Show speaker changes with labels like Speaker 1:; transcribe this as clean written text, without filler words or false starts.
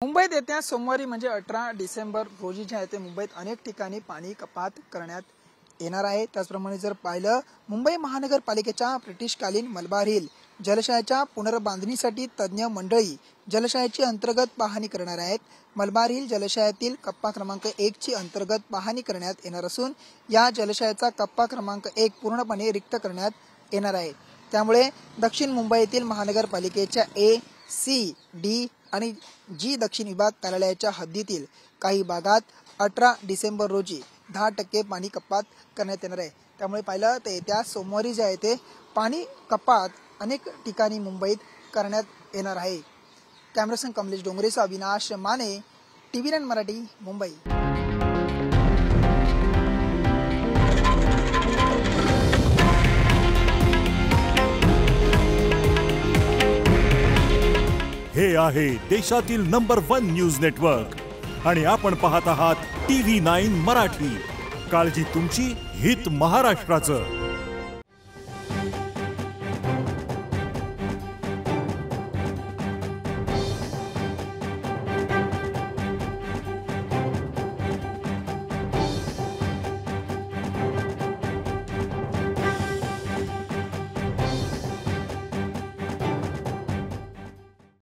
Speaker 1: मुंबईत येत्या सोमवारी म्हणजे 18 डिसेंबर रोजी जे आहे ते मुंबईत अनेक ठिकाणी पाणी कपात करण्यात येणार आहे। त्याचप्रमाणे जर पाहिलं मुंबई महानगरपालिकेच्या ब्रिटिशकालीन मलबार हिल जलशयाच्या पुनर्बांधणीसाठी तज्ञ मंडळी जलशयाची अंतर्गत पाहणी करणार आहेत। मलबार हिल जलशयातील कप्पा क्रमांक 1 ची अंतर्गत पाहणी करण्यात येणार असून या जलशयाचा कप्पा क्रमांक 1 पूर्णपणे रिक्त करण्यात येणार आहे। त्यामुळे दक्षिण मुंबईतील महानगरपालिकेच्या ए, सी, डी आणि जी दक्षिण विभाग कार्यालयाच्या हद्दीतील काही भागात 18 डिसेंबर रोजी 10% पाणी कपात करण्यात येणार आहे। त्यामुळे पाहिलं तर येत्या सोमवारी जे आहे ते पाणी कपात अनेक ठिकाणी मुंबईत करण्यात येणार आहे। कॅमेरासन कमलेश डोंगरेचा अविनाश माने, TV9 मराठी, मुंबई।
Speaker 2: हे आहे देशातील नंबर 1 न्यूज नेटवर्क आणि आपण पाहत आहात TV9 मराठी। काळजी तुमची, हित महाराष्ट्राचं।